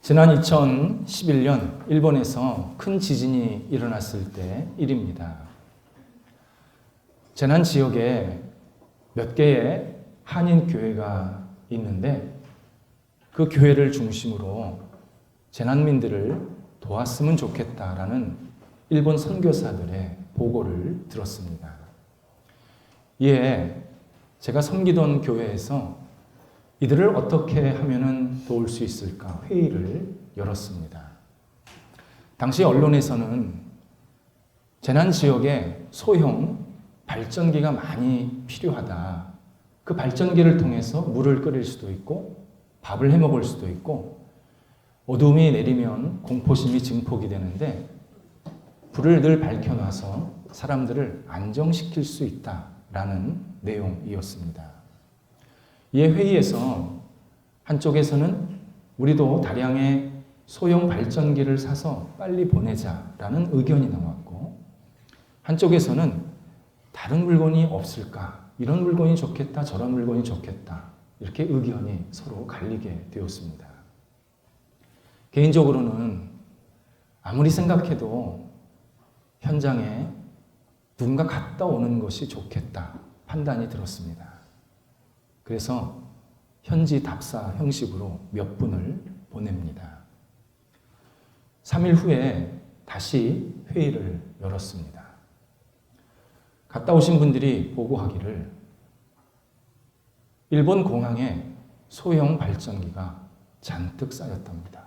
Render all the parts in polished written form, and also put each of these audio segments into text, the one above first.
지난 2011년 일본에서 큰 지진이 일어났을 때 일입니다. 재난 지역에 몇 개의 한인 교회가 있는데 그 교회를 중심으로 재난민들을 도왔으면 좋겠다라는 일본 선교사들의 보고를 들었습니다. 이에 제가 섬기던 교회에서 이들을 어떻게 하면 도울 수 있을까 회의를 열었습니다. 당시 언론에서는 재난 지역에 소형 발전기가 많이 필요하다. 그 발전기를 통해서 물을 끓일 수도 있고 밥을 해 먹을 수도 있고 어둠이 내리면 공포심이 증폭이 되는데 불을 늘 밝혀놔서 사람들을 안정시킬 수 있다라는 내용이었습니다. 이에 회의에서 한쪽에서는 우리도 다량의 소형 발전기를 사서 빨리 보내자라는 의견이 나왔고 한쪽에서는 다른 물건이 없을까? 이런 물건이 좋겠다, 저런 물건이 좋겠다. 이렇게 의견이 서로 갈리게 되었습니다. 개인적으로는 아무리 생각해도 현장에 누군가 갔다 오는 것이 좋겠다 판단이 들었습니다. 그래서 현지 답사 형식으로 몇 분을 보냅니다. 3일 후에 다시 회의를 열었습니다. 갔다 오신 분들이 보고하기를 일본 공항에 소형 발전기가 잔뜩 쌓였답니다.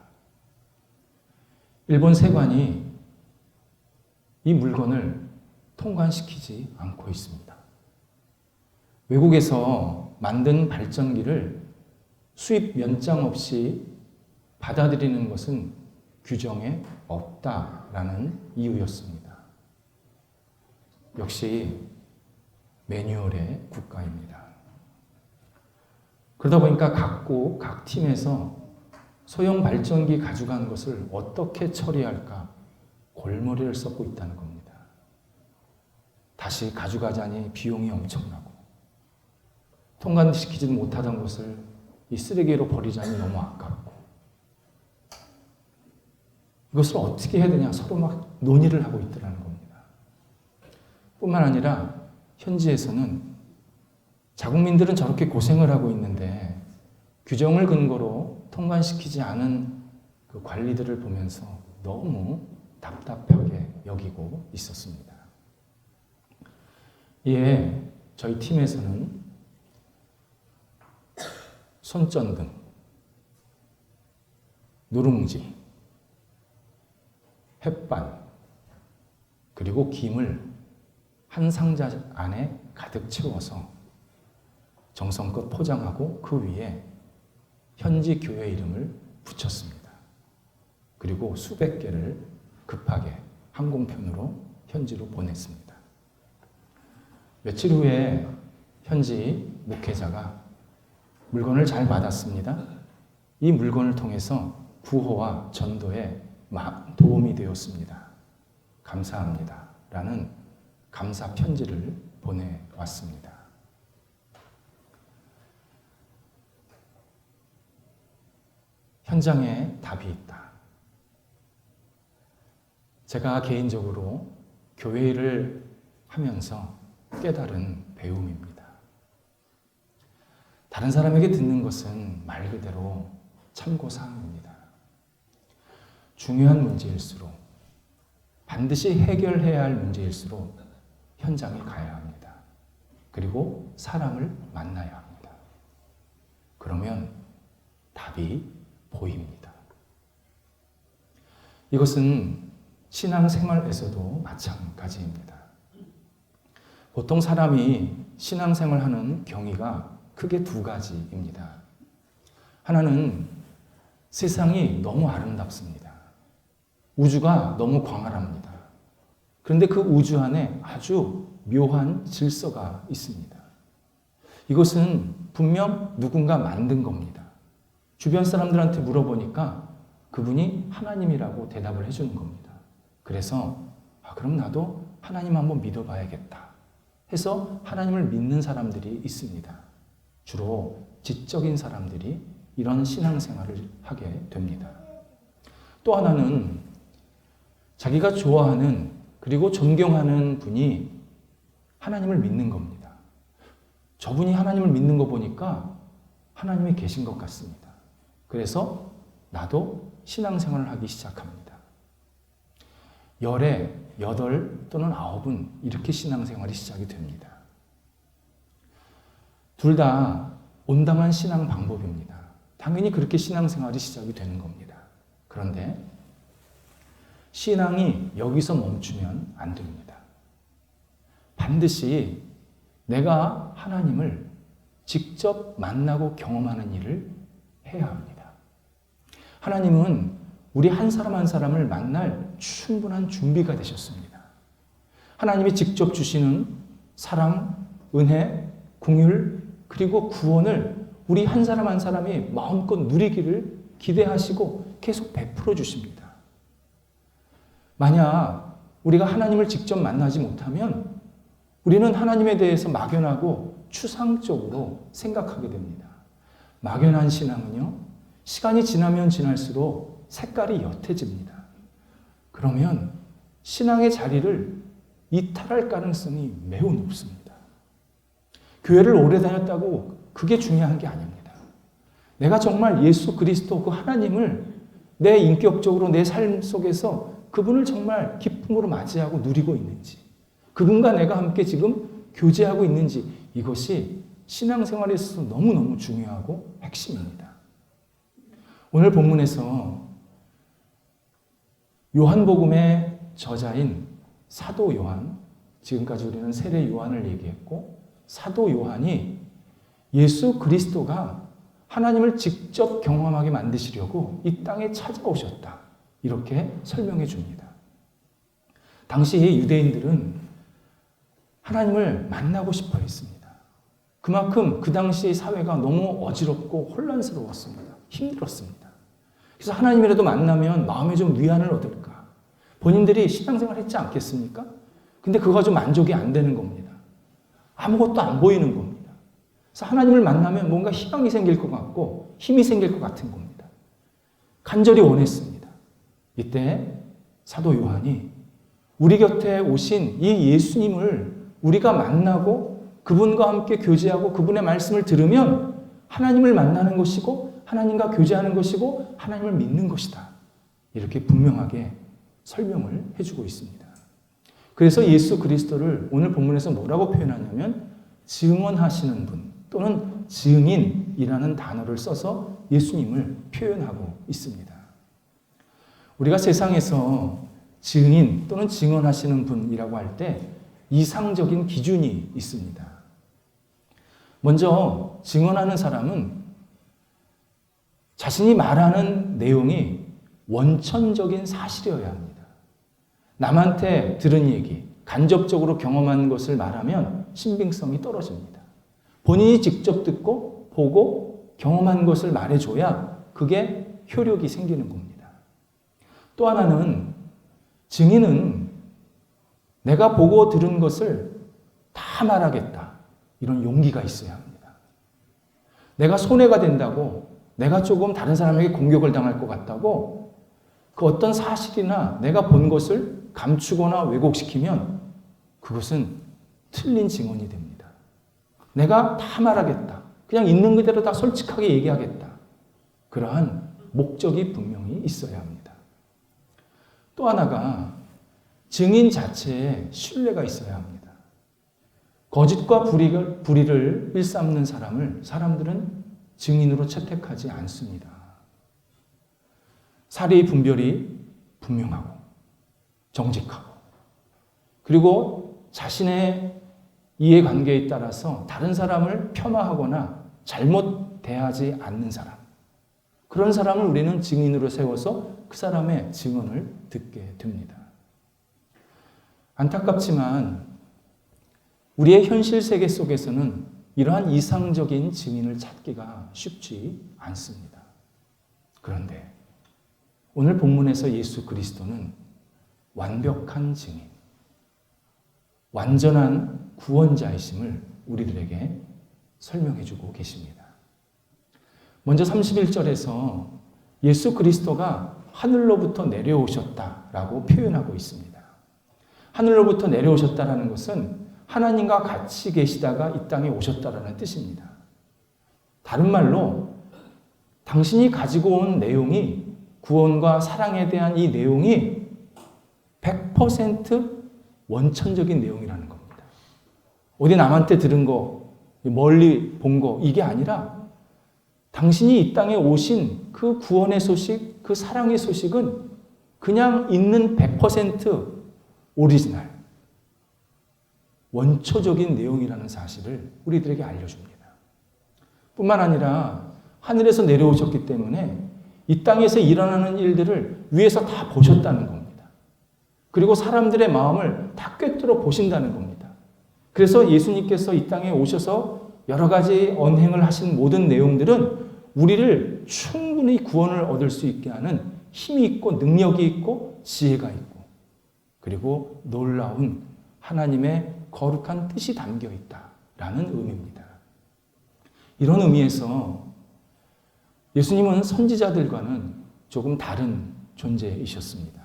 일본 세관이 이 물건을 통관시키지 않고 있습니다. 외국에서 만든 발전기를 수입 면장 없이 받아들이는 것은 규정에 없다라는 이유였습니다. 역시 매뉴얼의 국가입니다. 그러다 보니까 각 팀에서 소형 발전기 가져간 것을 어떻게 처리할까 골머리를 썩고 있다는 겁니다. 다시 가져가자니 비용이 엄청나고 통관시키지 못하던 것을 이 쓰레기로 버리자니 너무 아깝고 이것을 어떻게 해야 되냐 서로 막 논의를 하고 있더라는 겁니다. 뿐만 아니라 현지에서는 자국민들은 저렇게 고생을 하고 있는데 규정을 근거로 통관시키지 않은 그 관리들을 보면서 너무 답답하게 여기고 있었습니다. 이에 저희 팀에서는 손전등, 누룽지, 햇반, 그리고 김을 한 상자 안에 가득 채워서 정성껏 포장하고 그 위에 현지 교회 이름을 붙였습니다. 그리고 수백 개를 급하게 항공편으로 현지로 보냈습니다. 며칠 후에 현지 목회자가 물건을 잘 받았습니다. 이 물건을 통해서 구호와 전도에 도움이 되었습니다. 감사합니다. 라는 감사 편지를 보내왔습니다. 현장에 답이 있다. 제가 개인적으로 교회 일을 하면서 깨달은 배움입니다. 다른 사람에게 듣는 것은 말 그대로 참고사항입니다. 중요한 문제일수록 반드시 해결해야 할 문제일수록 현장에 가야 합니다. 그리고 사람을 만나야 합니다. 그러면 답이 보입니다. 이것은 신앙생활에서도 마찬가지입니다. 보통 사람이 신앙생활하는 경위가 크게 두 가지입니다. 하나는 세상이 너무 아름답습니다. 우주가 너무 광활합니다. 그런데 그 우주 안에 아주 묘한 질서가 있습니다. 이것은 분명 누군가 만든 겁니다. 주변 사람들한테 물어보니까 그분이 하나님이라고 대답을 해주는 겁니다. 그래서 그럼 나도 하나님 한번 믿어봐야겠다 해서 하나님을 믿는 사람들이 있습니다. 주로 지적인 사람들이 이런 신앙생활을 하게 됩니다. 또 하나는 자기가 좋아하는 그리고 존경하는 분이 하나님을 믿는 겁니다. 저분이 하나님을 믿는 거 보니까 하나님이 계신 것 같습니다. 그래서 나도 신앙생활을 하기 시작합니다. 열에 8 또는 9은 이렇게 신앙생활이 시작이 됩니다. 둘 다 온당한 신앙 방법입니다. 당연히 그렇게 신앙생활이 시작이 되는 겁니다. 그런데 신앙이 여기서 멈추면 안 됩니다. 반드시 내가 하나님을 직접 만나고 경험하는 일을 해야 합니다. 하나님은 우리 한 사람 한 사람을 만날 충분한 준비가 되셨습니다. 하나님이 직접 주시는 사랑, 은혜, 긍휼, 그리고 구원을 우리 한 사람 한 사람이 마음껏 누리기를 기대하시고 계속 베풀어 주십니다. 만약 우리가 하나님을 직접 만나지 못하면 우리는 하나님에 대해서 막연하고 추상적으로 생각하게 됩니다. 막연한 신앙은요, 시간이 지나면 지날수록 색깔이 옅해집니다. 그러면 신앙의 자리를 이탈할 가능성이 매우 높습니다. 교회를 오래 다녔다고 그게 중요한 게 아닙니다. 내가 정말 예수 그리스도 그 하나님을 내 인격적으로 내 삶 속에서 그분을 정말 기쁨으로 맞이하고 누리고 있는지, 그분과 내가 함께 지금 교제하고 있는지, 이것이 신앙생활에 있어서 너무너무 중요하고 핵심입니다. 오늘 본문에서 요한복음의 저자인 사도 요한, 지금까지 우리는 세례 요한을 얘기했고, 사도 요한이 예수 그리스도가 하나님을 직접 경험하게 만드시려고 이 땅에 찾아오셨다, 이렇게 설명해 줍니다. 당시 유대인들은 하나님을 만나고 싶어 했습니다. 그만큼 그 당시의 사회가 너무 어지럽고 혼란스러웠습니다. 힘들었습니다. 그래서 하나님이라도 만나면 마음에 좀 위안을 얻을까? 본인들이 신앙생활 했지 않겠습니까? 근데 그거가 좀 만족이 안 되는 겁니다. 아무것도 안 보이는 겁니다. 그래서 하나님을 만나면 뭔가 희망이 생길 것 같고 힘이 생길 것 같은 겁니다. 간절히 원했습니다. 이때 사도 요한이 우리 곁에 오신 이 예수님을 우리가 만나고 그분과 함께 교제하고 그분의 말씀을 들으면 하나님을 만나는 것이고 하나님과 교제하는 것이고 하나님을 믿는 것이다, 이렇게 분명하게 설명을 해주고 있습니다. 그래서 예수 그리스도를 오늘 본문에서 뭐라고 표현하냐면 증언하시는 분 또는 증인이라는 단어를 써서 예수님을 표현하고 있습니다. 우리가 세상에서 증인 또는 증언하시는 분이라고 할 때 이상적인 기준이 있습니다. 먼저 증언하는 사람은 자신이 말하는 내용이 원천적인 사실이어야 합니다. 남한테 들은 얘기, 간접적으로 경험한 것을 말하면 신빙성이 떨어집니다. 본인이 직접 듣고 보고 경험한 것을 말해줘야 그게 효력이 생기는 겁니다. 또 하나는 증인은 내가 보고 들은 것을 다 말하겠다, 이런 용기가 있어야 합니다. 내가 손해가 된다고, 내가 조금 다른 사람에게 공격을 당할 것 같다고 그 어떤 사실이나 내가 본 것을 감추거나 왜곡시키면 그것은 틀린 증언이 됩니다. 내가 다 말하겠다, 그냥 있는 그대로 다 솔직하게 얘기하겠다, 그러한 목적이 분명히 있어야 합니다. 또 하나가 증인 자체에 신뢰가 있어야 합니다. 거짓과 불의를 일삼는 사람들은 증인으로 채택하지 않습니다. 사리의 분별이 분명하고 정직하고, 그리고 자신의 이해관계에 따라서 다른 사람을 폄하하거나 잘못 대하지 않는 사람, 그런 사람을 우리는 증인으로 세워서 그 사람의 증언을 듣게 됩니다. 안타깝지만 우리의 현실 세계 속에서는 이러한 이상적인 증인을 찾기가 쉽지 않습니다. 그런데 오늘 본문에서 예수 그리스도는 완벽한 증인, 완전한 구원자이심을 우리들에게 설명해 주고 계십니다. 먼저 31절에서 예수 그리스도가 하늘로부터 내려오셨다라고 표현하고 있습니다. 하늘로부터 내려오셨다라는 것은 하나님과 같이 계시다가 이 땅에 오셨다라는 뜻입니다. 다른 말로 당신이 가지고 온 내용이, 구원과 사랑에 대한 이 내용이 100% 원천적인 내용이라는 겁니다. 어디 남한테 들은 거, 멀리 본 거, 이게 아니라 당신이 이 땅에 오신 그 구원의 소식, 그 사랑의 소식은 그냥 있는 100% 오리지널, 원초적인 내용이라는 사실을 우리들에게 알려줍니다. 뿐만 아니라 하늘에서 내려오셨기 때문에 이 땅에서 일어나는 일들을 위에서 다 보셨다는 겁니다. 그리고 사람들의 마음을 다 꿰뚫어 보신다는 겁니다. 그래서 예수님께서 이 땅에 오셔서 여러 가지 언행을 하신 모든 내용들은 우리를 충분히 구원을 얻을 수 있게 하는 힘이 있고 능력이 있고 지혜가 있고 그리고 놀라운 하나님의 거룩한 뜻이 담겨 있다라는 의미입니다. 이런 의미에서 예수님은 선지자들과는 조금 다른 존재이셨습니다.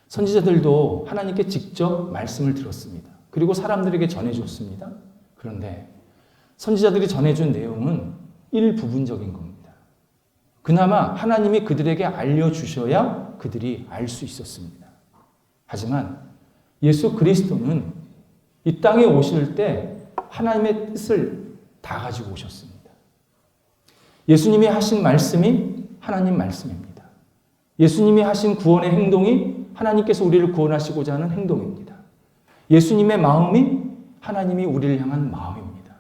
선지자들도 하나님께 직접 말씀을 들었습니다. 그리고 사람들에게 전해줬습니다. 그런데 선지자들이 전해준 내용은 일부분적인 겁니다. 그나마 하나님이 그들에게 알려주셔야 그들이 알 수 있었습니다. 하지만 예수 그리스도는 이 땅에 오실 때 하나님의 뜻을 다 가지고 오셨습니다. 예수님이 하신 말씀이 하나님 말씀입니다. 예수님이 하신 구원의 행동이 하나님께서 우리를 구원하시고자 하는 행동입니다. 예수님의 마음이 하나님이 우리를 향한 마음입니다.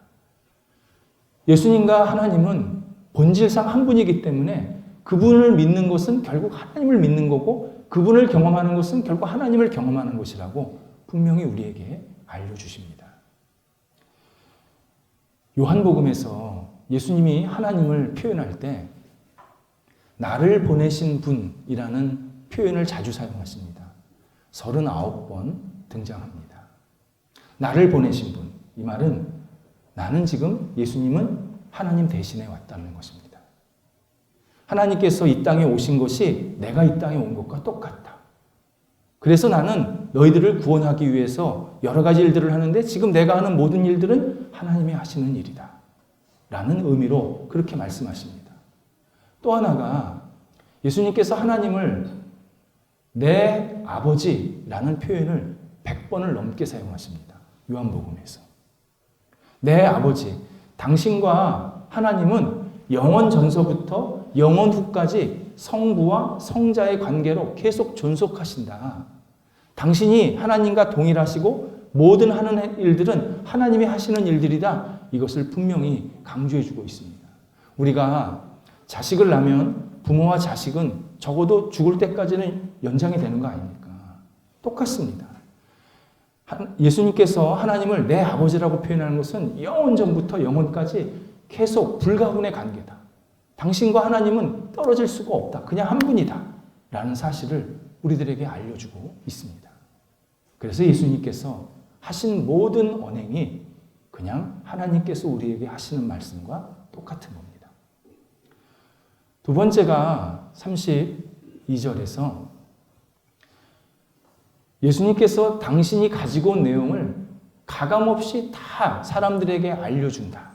예수님과 하나님은 본질상 한 분이기 때문에 그분을 믿는 것은 결국 하나님을 믿는 거고 그분을 경험하는 것은 결국 하나님을 경험하는 것이라고 분명히 우리에게 알려주십니다. 요한복음에서 예수님이 하나님을 표현할 때 나를 보내신 분이라는 표현을 자주 사용하십니다. 39번 등장합니다. 나를 보내신 분. 이 말은 나는 지금 예수님은 하나님 대신에 왔다는 것입니다. 하나님께서 이 땅에 오신 것이 내가 이 땅에 온 것과 똑같다. 그래서 나는 너희들을 구원하기 위해서 여러 가지 일들을 하는데 지금 내가 하는 모든 일들은 하나님이 하시는 일이다. 라는 의미로 그렇게 말씀하십니다. 또 하나가 예수님께서 하나님을 내 아버지라는 표현을 100번을 넘게 사용하십니다. 요한복음에서. 내 아버지, 당신과 하나님은 영원 전서부터 영원 후까지 성부와 성자의 관계로 계속 존속하신다. 당신이 하나님과 동일하시고 모든 하는 일들은 하나님이 하시는 일들이다. 이것을 분명히 강조해주고 있습니다. 우리가 자식을 낳으면 부모와 자식은 적어도 죽을 때까지는 연장이 되는 거 아닙니까? 똑같습니다. 예수님께서 하나님을 내 아버지라고 표현하는 것은 영원전부터 영원까지 계속 불가분의 관계다. 당신과 하나님은 떨어질 수가 없다. 그냥 한 분이다. 라는 사실을 우리들에게 알려주고 있습니다. 그래서 예수님께서 하신 모든 언행이 그냥 하나님께서 우리에게 하시는 말씀과 똑같은 겁니다. 두 번째가 32절에서 예수님께서 당신이 가지고 온 내용을 가감없이 다 사람들에게 알려준다.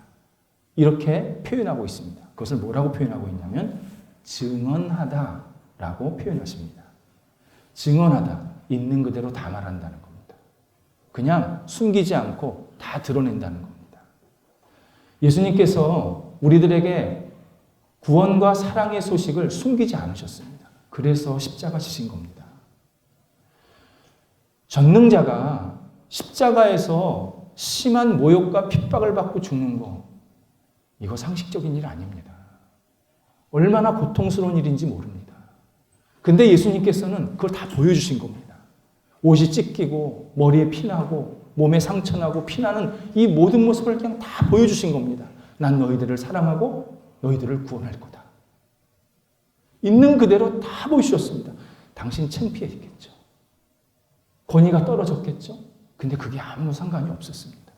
이렇게 표현하고 있습니다. 그것을 뭐라고 표현하고 있냐면 증언하다라고 표현하십니다. 증언하다, 있는 그대로 다 말한다는 겁니다. 그냥 숨기지 않고 다 드러낸다는 겁니다. 예수님께서 우리들에게 구원과 사랑의 소식을 숨기지 않으셨습니다. 그래서 십자가 지신 겁니다. 전능자가 십자가에서 심한 모욕과 핍박을 받고 죽는 거, 이거 상식적인 일 아닙니다. 얼마나 고통스러운 일인지 모릅니다. 근데 예수님께서는 그걸 다 보여주신 겁니다. 옷이 찢기고 머리에 피나고 몸에 상처나고 피나는 이 모든 모습을 그냥 다 보여주신 겁니다. 난 너희들을 사랑하고 너희들을 구원할 거다. 있는 그대로 다 보여주셨습니다. 당신 창피했겠죠. 권위가 떨어졌겠죠. 근데 그게 아무 상관이 없었습니다.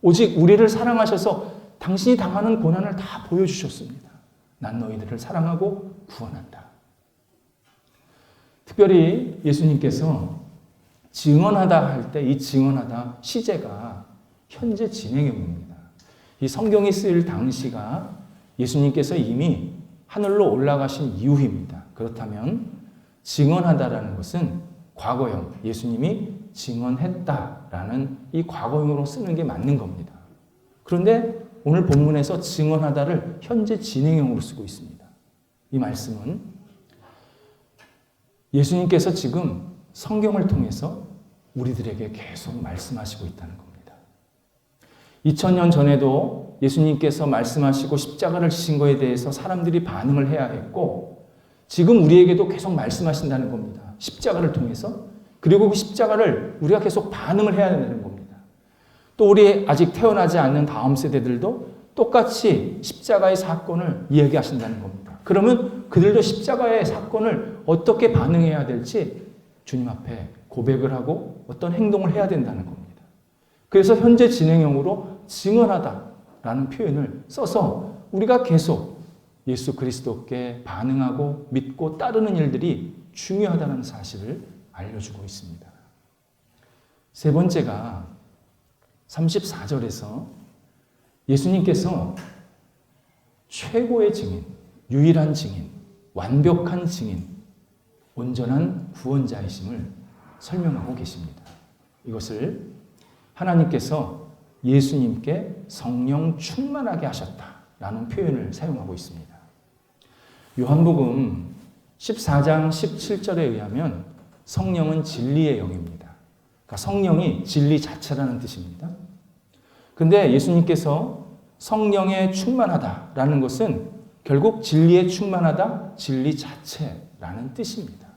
오직 우리를 사랑하셔서 당신이 당하는 고난을 다 보여주셨습니다. 난 너희들을 사랑하고 구원한다. 특별히 예수님께서 증언하다 할 때 이 증언하다 시제가 현재 진행형입니다. 이 성경이 쓰일 당시가 예수님께서 이미 하늘로 올라가신 이후입니다. 그렇다면 증언하다라는 것은 과거형, 예수님이 증언했다라는 이 과거형으로 쓰는 게 맞는 겁니다. 그런데 오늘 본문에서 증언하다를 현재 진행형으로 쓰고 있습니다. 이 말씀은 예수님께서 지금 성경을 통해서 우리들에게 계속 말씀하시고 있다는 겁니다. 2000년 전에도 예수님께서 말씀하시고 십자가를 지신 것에 대해서 사람들이 반응을 해야 했고 지금 우리에게도 계속 말씀하신다는 겁니다. 십자가를 통해서. 그리고 그 십자가를 우리가 계속 반응을 해야 되는 겁니다. 또 우리 아직 태어나지 않는 다음 세대들도 똑같이 십자가의 사건을 이야기하신다는 겁니다. 그러면 그들도 십자가의 사건을 어떻게 반응해야 될지 주님 앞에 고백을 하고 어떤 행동을 해야 된다는 겁니다. 그래서 현재 진행형으로 증언하다라는 표현을 써서 우리가 계속 예수 그리스도께 반응하고 믿고 따르는 일들이 중요하다는 사실을 알려주고 있습니다. 세 번째가 34절에서 예수님께서 최고의 증인, 유일한 증인, 완벽한 증인, 온전한 구원자이심을 설명하고 계십니다. 이것을 하나님께서 예수님께 성령 충만하게 하셨다라는 표현을 사용하고 있습니다. 요한복음 14장 17절에 의하면 성령은 진리의 영입니다. 그러니까 성령이 진리 자체라는 뜻입니다. 근데 예수님께서 성령에 충만하다라는 것은 결국 진리에 충만하다, 진리 자체라는 뜻입니다.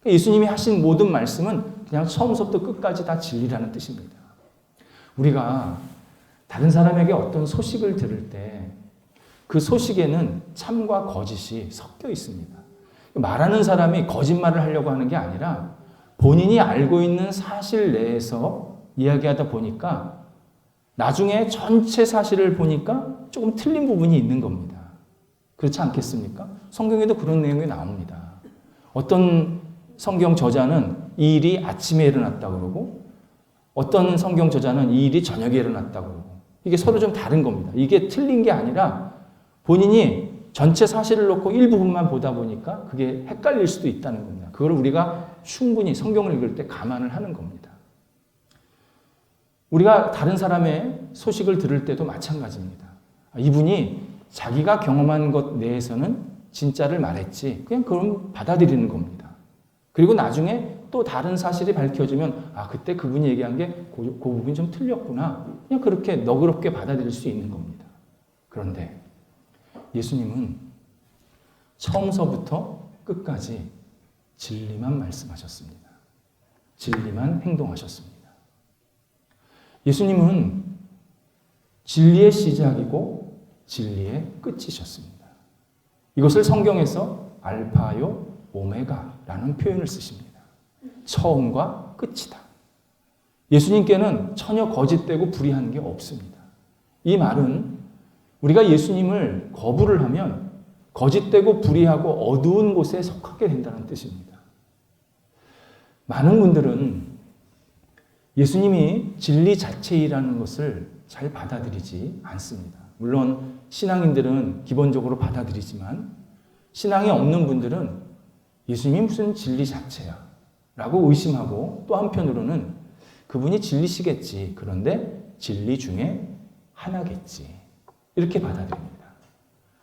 그러니까 예수님이 하신 모든 말씀은 그냥 처음부터 끝까지 다 진리라는 뜻입니다. 우리가 다른 사람에게 어떤 소식을 들을 때 그 소식에는 참과 거짓이 섞여 있습니다. 말하는 사람이 거짓말을 하려고 하는 게 아니라 본인이 알고 있는 사실 내에서 이야기하다 보니까 나중에 전체 사실을 보니까 조금 틀린 부분이 있는 겁니다. 그렇지 않겠습니까? 성경에도 그런 내용이 나옵니다. 어떤 성경 저자는 이 일이 아침에 일어났다고 그러고 어떤 성경 저자는 이 일이 저녁에 일어났다고 그러고 이게 서로 좀 다른 겁니다. 이게 틀린 게 아니라 본인이 전체 사실을 놓고 일부분만 보다 보니까 그게 헷갈릴 수도 있다는 겁니다. 그걸 우리가 충분히 성경을 읽을 때 감안을 하는 겁니다. 우리가 다른 사람의 소식을 들을 때도 마찬가지입니다. 이분이 자기가 경험한 것 내에서는 진짜를 말했지 그냥 그럼 받아들이는 겁니다. 그리고 나중에 또 다른 사실이 밝혀지면 그때 그분이 얘기한 게 그 부분이 좀 틀렸구나. 그냥 그렇게 너그럽게 받아들일 수 있는 겁니다. 그런데 예수님은 처음서부터 끝까지 진리만 말씀하셨습니다. 진리만 행동하셨습니다. 예수님은 진리의 시작이고 진리의 끝이셨습니다. 이것을 성경에서 알파요 오메가라는 표현을 쓰십니다. 처음과 끝이다. 예수님께는 전혀 거짓되고 불의한 게 없습니다. 이 말은 우리가 예수님을 거부를 하면 거짓되고 불의하고 어두운 곳에 속하게 된다는 뜻입니다. 많은 분들은 예수님이 진리 자체이라는 것을 잘 받아들이지 않습니다. 물론 신앙인들은 기본적으로 받아들이지만 신앙이 없는 분들은 예수님이 무슨 진리 자체야 라고 의심하고 또 한편으로는 그분이 진리시겠지. 그런데 진리 중에 하나겠지. 이렇게 받아들입니다.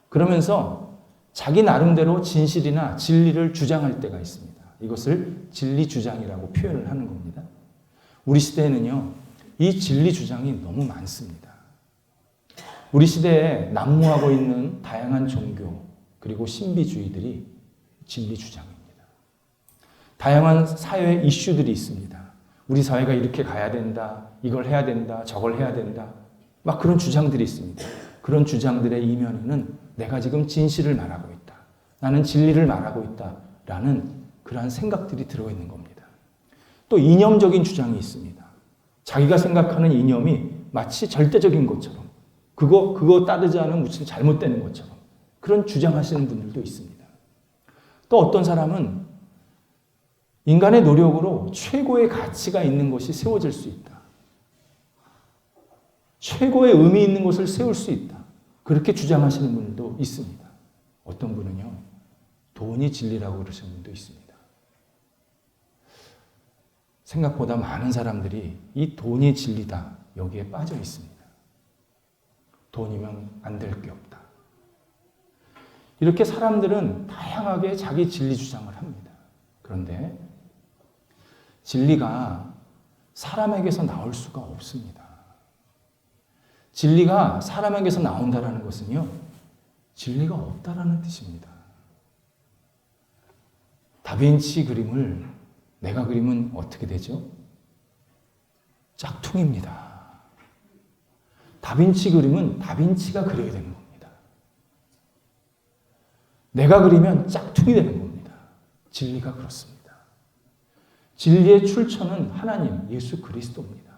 그러면서 자기 나름대로 진실이나 진리를 주장할 때가 있습니다. 이것을 진리 주장이라고 표현을 하는 겁니다. 우리 시대에는요, 이 진리 주장이 너무 많습니다. 우리 시대에 난무하고 있는 다양한 종교 그리고 신비주의들이 진리 주장입니다. 다양한 사회 이슈들이 있습니다. 우리 사회가 이렇게 가야 된다, 이걸 해야 된다, 저걸 해야 된다, 막 그런 주장들이 있습니다. 그런 주장들의 이면에는 내가 지금 진실을 말하고 있다, 나는 진리를 말하고 있다라는 그러한 생각들이 들어있는 겁니다. 또 이념적인 주장이 있습니다. 자기가 생각하는 이념이 마치 절대적인 것처럼 그거 따르지 않으면 무슨 잘못되는 것처럼 그런 주장하시는 분들도 있습니다. 또 어떤 사람은 인간의 노력으로 최고의 가치가 있는 것이 세워질 수 있다. 최고의 의미 있는 것을 세울 수 있다. 그렇게 주장하시는 분도 있습니다. 어떤 분은요, 돈이 진리라고 그러시는 분도 있습니다. 생각보다 많은 사람들이 이 돈이 진리다, 여기에 빠져 있습니다. 돈이면 안 될 게 없다. 이렇게 사람들은 다양하게 자기 진리 주장을 합니다. 그런데 진리가 사람에게서 나올 수가 없습니다. 진리가 사람에게서 나온다는 것은요, 진리가 없다라는 뜻입니다. 다빈치 그림을 내가 그리면 어떻게 되죠? 짝퉁입니다. 다빈치 그림은 다빈치가 그려야 되는 겁니다. 내가 그리면 짝퉁이 되는 겁니다. 진리가 그렇습니다. 진리의 출처는 하나님, 예수 그리스도입니다.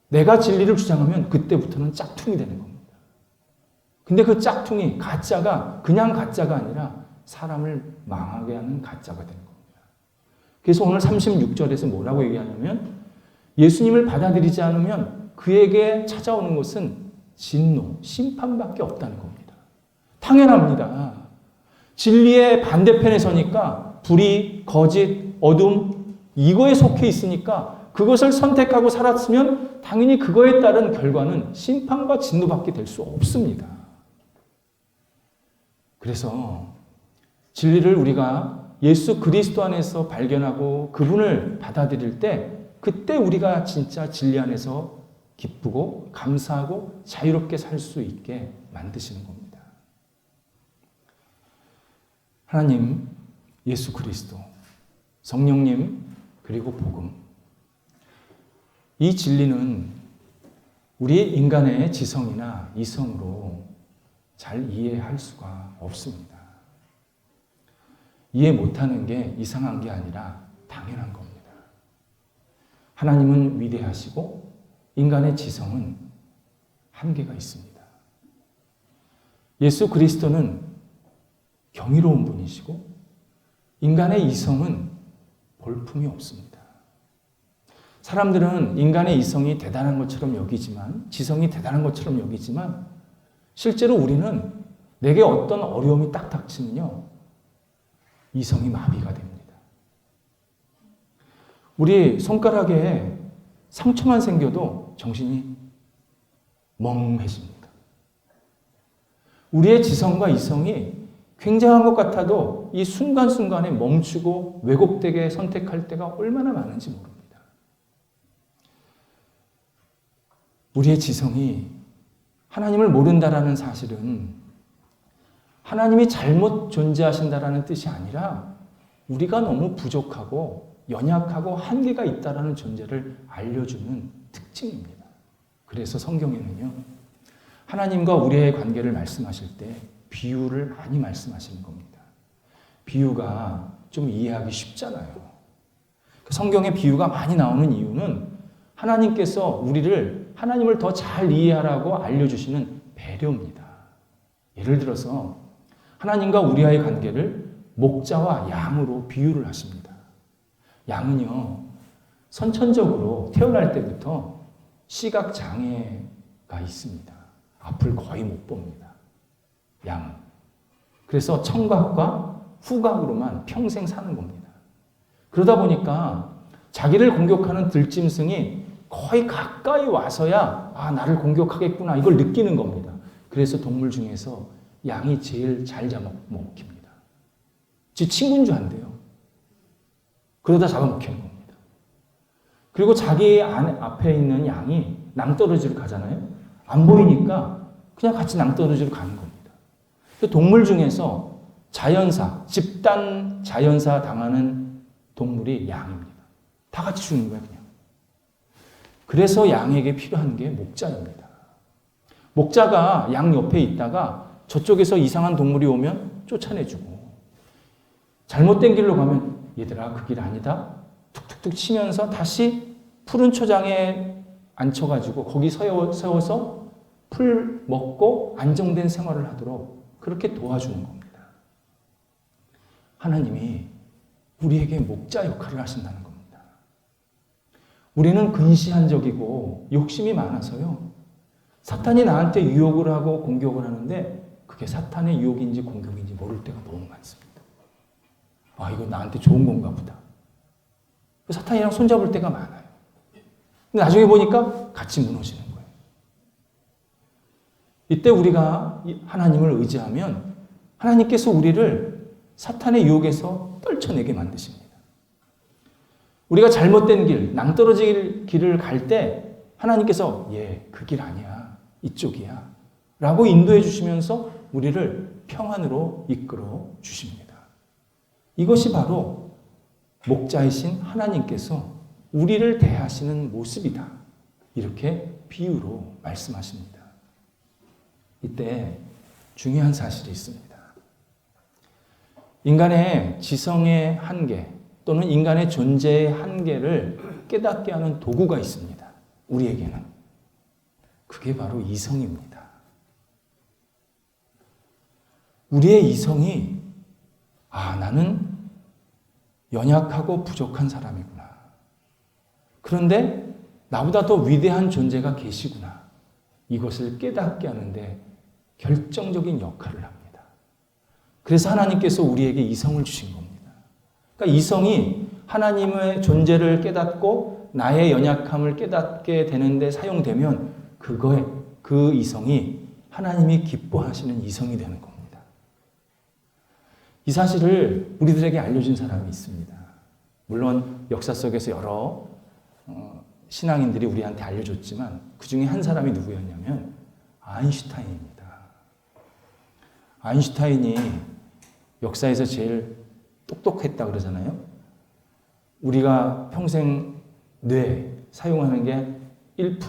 내가 진리를 주장하면 그때부터는 짝퉁이 되는 겁니다. 근데 그 짝퉁이, 가짜가 그냥 가짜가 아니라 사람을 망하게 하는 가짜가 되는 겁니다. 그래서 오늘 36절에서 뭐라고 얘기하냐면, 예수님을 받아들이지 않으면 그에게 찾아오는 것은 진노, 심판밖에 없다는 겁니다. 당연합니다. 진리의 반대편에 서니까 불의, 거짓, 어둠, 이거에 속해 있으니까 그것을 선택하고 살았으면 당연히 그거에 따른 결과는 심판과 진노밖에 될 수 없습니다. 그래서 진리를 우리가 예수 그리스도 안에서 발견하고 그분을 받아들일 때, 그때 우리가 진짜 진리 안에서 기쁘고 감사하고 자유롭게 살 수 있게 만드시는 겁니다. 하나님, 예수 그리스도, 성령님, 그리고 복음. 이 진리는 우리 인간의 지성이나 이성으로 잘 이해할 수가 없습니다. 이해 못하는 게 이상한 게 아니라 당연한 겁니다. 하나님은 위대하시고 인간의 지성은 한계가 있습니다. 예수 그리스도는 경이로운 분이시고 인간의 이성은 볼품이 없습니다. 사람들은 인간의 이성이 대단한 것처럼 여기지만, 지성이 대단한 것처럼 여기지만, 실제로 우리는 내게 어떤 어려움이 딱 닥치면요, 이성이 마비가 됩니다. 우리 손가락에 상처만 생겨도 정신이 멍해집니다. 우리의 지성과 이성이 굉장한 것 같아도 이 순간순간에 멈추고 왜곡되게 선택할 때가 얼마나 많은지 모릅니다. 우리의 지성이 하나님을 모른다라는 사실은 하나님이 잘못 존재하신다라는 뜻이 아니라 우리가 너무 부족하고 연약하고 한계가 있다라는 존재를 알려주는 특징입니다. 그래서 성경에는요, 하나님과 우리의 관계를 말씀하실 때 비유를 많이 말씀하시는 겁니다. 비유가 좀 이해하기 쉽잖아요. 성경에 비유가 많이 나오는 이유는 하나님께서 우리를, 하나님을 더 잘 이해하라고 알려주시는 배려입니다. 예를 들어서 하나님과 우리와의 관계를 목자와 양으로 비유를 하십니다. 양은요, 선천적으로 태어날 때부터 시각장애가 있습니다. 앞을 거의 못 봅니다. 양은. 그래서 청각과 후각으로만 평생 사는 겁니다. 그러다 보니까 자기를 공격하는 들짐승이 거의 가까이 와서야 나를 공격하겠구나, 이걸 느끼는 겁니다. 그래서 동물 중에서 양이 제일 잘 잡아먹힙니다. 지 친구인 줄 안대요. 그러다 잡아먹히는 겁니다. 그리고 자기 앞에 있는 양이 낭떠러지로 가잖아요. 안 보이니까 그냥 같이 낭떠러지로 가는 겁니다. 동물 중에서 자연사, 집단 자연사 당하는 동물이 양입니다. 다 같이 죽는 거예요, 그냥. 그래서 양에게 필요한 게 목자입니다. 목자가 양 옆에 있다가 저쪽에서 이상한 동물이 오면 쫓아내주고, 잘못된 길로 가면 얘들아 그 길 아니다 툭툭툭 치면서 다시 푸른 초장에 앉혀가지고 거기 세워서 풀 먹고 안정된 생활을 하도록 그렇게 도와주는 겁니다. 하나님이 우리에게 목자 역할을 하신다는 겁니다. 우리는 근시안적이고 욕심이 많아서요. 사탄이 나한테 유혹을 하고 공격을 하는데 그게 사탄의 유혹인지 공격인지 모를 때가 너무 많습니다. 아, 이거 나한테 좋은 건가 보다. 사탄이랑 손잡을 때가 많아요. 근데 나중에 보니까 같이 무너지는 거예요. 이때 우리가 하나님을 의지하면 하나님께서 우리를 사탄의 유혹에서 떨쳐내게 만드십니다. 우리가 잘못된 길, 낭떠러질 길을 갈 때 하나님께서 그 길 아니야, 이쪽이야 라고 인도해 주시면서 우리를 평안으로 이끌어 주십니다. 이것이 바로 목자이신 하나님께서 우리를 대하시는 모습이다. 이렇게 비유로 말씀하십니다. 이때 중요한 사실이 있습니다. 인간의 지성의 한계 또는 인간의 존재의 한계를 깨닫게 하는 도구가 있습니다. 우리에게는. 그게 바로 이성입니다. 우리의 이성이 나는 연약하고 부족한 사람이구나. 그런데 나보다 더 위대한 존재가 계시구나. 이것을 깨닫게 하는데 결정적인 역할을 합니다. 그래서 하나님께서 우리에게 이성을 주신 겁니다. 그러니까 이성이 하나님의 존재를 깨닫고 나의 연약함을 깨닫게 되는데 사용되면 그 이성이 하나님이 기뻐하시는 이성이 되는 겁니다. 이 사실을 우리들에게 알려준 사람이 있습니다. 물론 역사 속에서 여러 신앙인들이 우리한테 알려줬지만 그 중에 한 사람이 누구였냐면 아인슈타인입니다. 아인슈타인이 역사에서 제일 똑똑했다 그러잖아요. 우리가 평생 뇌 사용하는 게 1%,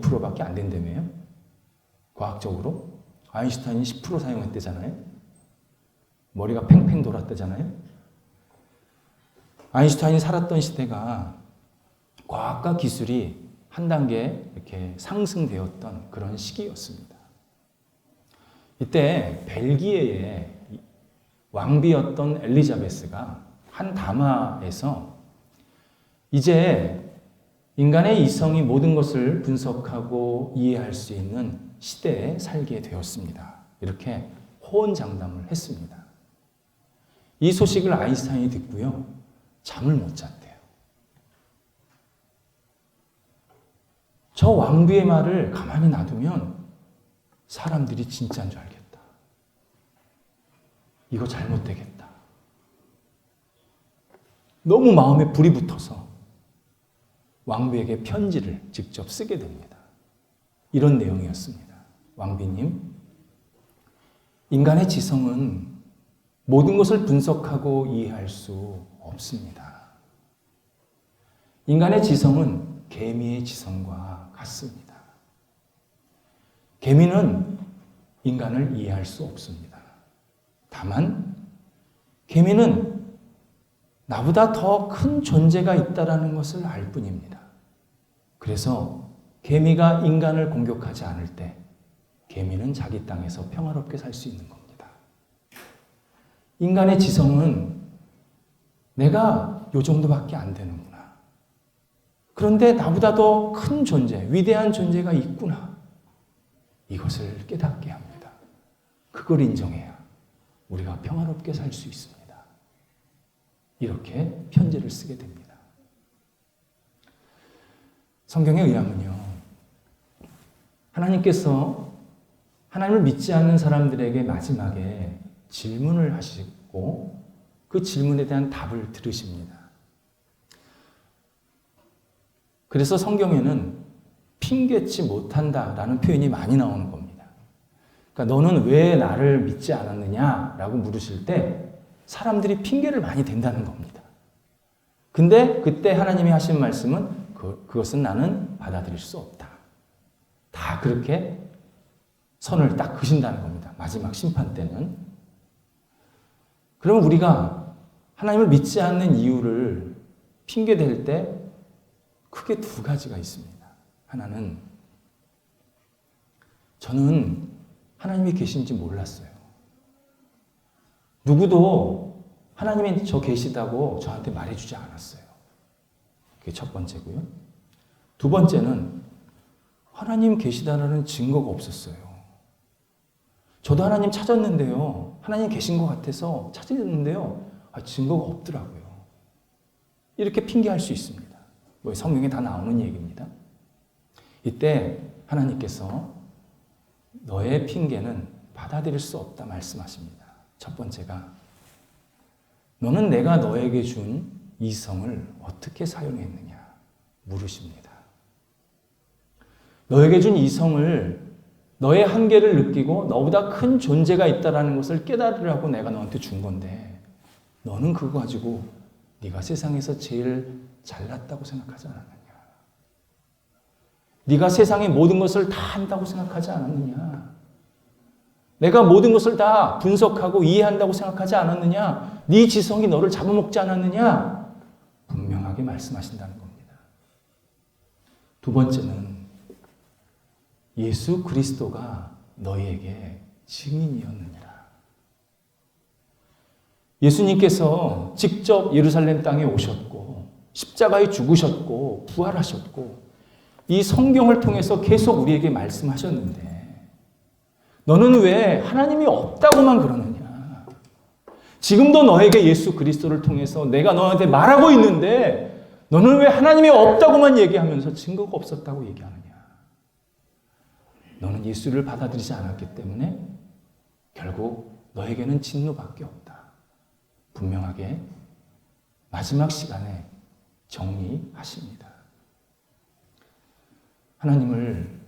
2%밖에 안 된다며요. 과학적으로. 아인슈타인이 10% 사용했대잖아요. 머리가 팽팽 돌았대잖아요. 아인슈타인이 살았던 시대가 과학과 기술이 한 단계 이렇게 상승되었던 그런 시기였습니다. 이때 벨기에의 왕비였던 엘리자베스가 한 담화에서 이제 인간의 이성이 모든 것을 분석하고 이해할 수 있는 시대에 살게 되었습니다. 이렇게 호언장담을 했습니다. 이 소식을 아인슈타인이 듣고요. 잠을 못 잤대요. 저 왕비의 말을 가만히 놔두면 사람들이 진짜인 줄 알겠다. 이거 잘못되겠다. 너무 마음에 불이 붙어서 왕비에게 편지를 직접 쓰게 됩니다. 이런 내용이었습니다. 왕비님, 인간의 지성은 모든 것을 분석하고 이해할 수 없습니다. 인간의 지성은 개미의 지성과 같습니다. 개미는 인간을 이해할 수 없습니다. 다만 개미는 나보다 더 큰 존재가 있다는 것을 알 뿐입니다. 그래서 개미가 인간을 공격하지 않을 때 개미는 자기 땅에서 평화롭게 살 수 있는 겁니다. 인간의 지성은 내가 요 정도밖에 안 되는구나. 그런데 나보다 더 큰 존재, 위대한 존재가 있구나. 이것을 깨닫게 합니다. 그걸 인정해야 우리가 평화롭게 살 수 있습니다. 이렇게 편지를 쓰게 됩니다. 성경에 의하면요. 하나님께서 하나님을 믿지 않는 사람들에게 마지막에 질문을 하시고 그 질문에 대한 답을 들으십니다. 그래서 성경에는 핑계치 못한다라는 표현이 많이 나오는 겁니다. 그러니까 너는 왜 나를 믿지 않았느냐라고 물으실 때 사람들이 핑계를 많이 댄다는 겁니다. 근데 그때 하나님이 하신 말씀은 그것은 나는 받아들일 수 없다. 다 그렇게 선을 딱 그신다는 겁니다. 마지막 심판 때는. 그러면 우리가 하나님을 믿지 않는 이유를 핑계댈 때 크게 두 가지가 있습니다. 하나는 저는 하나님이 계신지 몰랐어요. 누구도 하나님이 저 계시다고 저한테 말해주지 않았어요. 그게 첫 번째고요. 두 번째는 하나님 계시다라는 증거가 없었어요. 저도 하나님 찾았는데요. 하나님 계신 것 같아서 찾았는데요. 증거가 없더라고요. 이렇게 핑계할 수 있습니다. 뭐 성경에 다 나오는 얘기입니다. 이때 하나님께서 너의 핑계는 받아들일 수 없다 말씀하십니다. 첫 번째가 너는 내가 너에게 준 이성을 어떻게 사용했느냐 물으십니다. 너에게 준 이성을 너의 한계를 느끼고 너보다 큰 존재가 있다는 것을 깨달으라고 내가 너한테 준 건데 너는 그거 가지고 네가 세상에서 제일 잘났다고 생각하지 않았느냐. 네가 세상의 모든 것을 다 안다고 생각하지 않았느냐. 내가 모든 것을 다 분석하고 이해한다고 생각하지 않았느냐. 네 지성이 너를 잡아먹지 않았느냐. 분명하게 말씀하신다는 겁니다. 두 번째는 예수 그리스도가 너희에게 증인이었느니라. 예수님께서 직접 예루살렘 땅에 오셨고 십자가에 죽으셨고 부활하셨고 이 성경을 통해서 계속 우리에게 말씀하셨는데 너는 왜 하나님이 없다고만 그러느냐. 지금도 너에게 예수 그리스도를 통해서 내가 너한테 말하고 있는데 너는 왜 하나님이 없다고만 얘기하면서 증거가 없었다고 얘기하느냐. 너는 예수를 받아들이지 않았기 때문에 결국 너에게는 진노밖에 없다. 분명하게 마지막 시간에 정리하십니다. 하나님을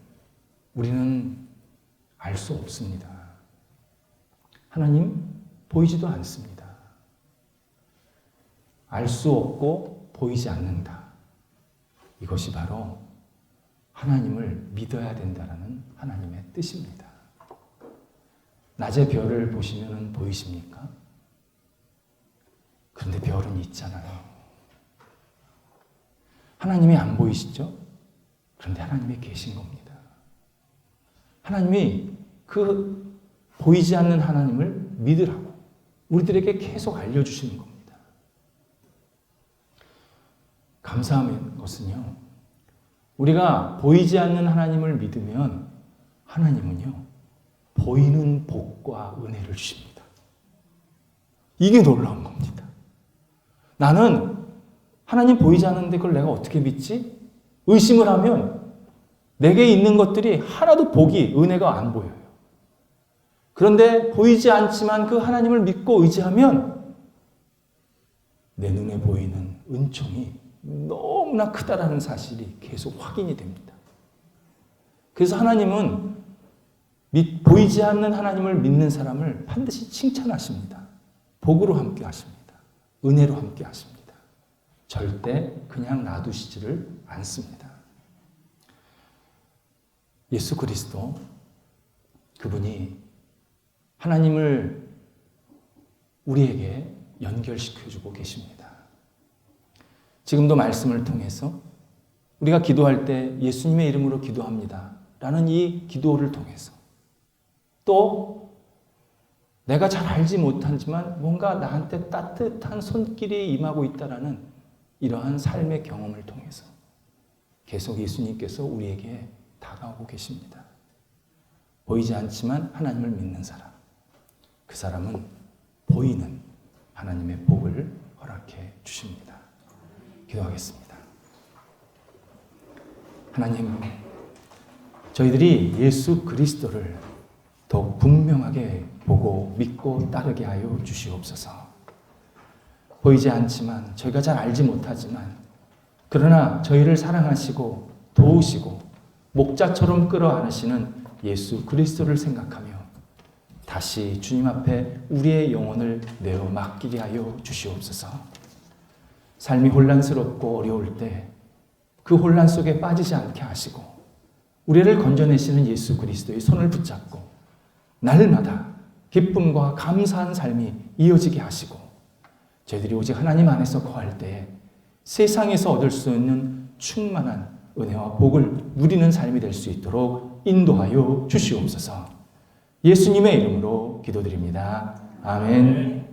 우리는 알 수 없습니다. 하나님 보이지도 않습니다. 알 수 없고 보이지 않는다. 이것이 바로 하나님을 믿어야 된다는 하나님의 뜻입니다. 낮에 별을 보시면 보이십니까? 그런데 별은 있잖아요. 하나님이 안 보이시죠? 그런데 하나님이 계신 겁니다. 하나님이 그 보이지 않는 하나님을 믿으라고 우리들에게 계속 알려주시는 겁니다. 감사한 것은요. 우리가 보이지 않는 하나님을 믿으면 하나님은요. 보이는 복과 은혜를 주십니다. 이게 놀라운 겁니다. 나는 하나님 보이지 않는데 그걸 내가 어떻게 믿지? 의심을 하면 내게 있는 것들이 하나도 복이, 은혜가 안 보여요. 그런데 보이지 않지만 그 하나님을 믿고 의지하면 내 눈에 보이는 은총이 너무나 크다라는 사실이 계속 확인이 됩니다. 그래서 하나님은 보이지 않는 하나님을 믿는 사람을 반드시 칭찬하십니다. 복으로 함께 하십니다. 은혜로 함께 하십니다. 절대 그냥 놔두시지를 않습니다. 예수 그리스도 그분이 하나님을 우리에게 연결시켜주고 계십니다. 지금도 말씀을 통해서 우리가 기도할 때 예수님의 이름으로 기도합니다. 라는 이 기도를 통해서 또 내가 잘 알지 못하지만 뭔가 나한테 따뜻한 손길이 임하고 있다라는 이러한 삶의 경험을 통해서 계속 예수님께서 우리에게 다가오고 계십니다. 보이지 않지만 하나님을 믿는 사람, 그 사람은 보이는 하나님의 복을 허락해 주십니다. 기도하겠습니다. 하나님, 저희들이 예수 그리스도를 더욱 분명하게 보고 믿고 따르게 하여 주시옵소서. 보이지 않지만 저희가 잘 알지 못하지만 그러나 저희를 사랑하시고 도우시고 목자처럼 끌어안으시는 예수 그리스도를 생각하며 다시 주님 앞에 우리의 영혼을 내어 맡기게 하여 주시옵소서. 삶이 혼란스럽고 어려울 때 그 혼란 속에 빠지지 않게 하시고 우리를 건져내시는 예수 그리스도의 손을 붙잡고 날마다 기쁨과 감사한 삶이 이어지게 하시고 저희들이 오직 하나님 안에서 거할 때에 세상에서 얻을 수 있는 충만한 은혜와 복을 누리는 삶이 될 수 있도록 인도하여 주시옵소서. 예수님의 이름으로 기도드립니다. 아멘.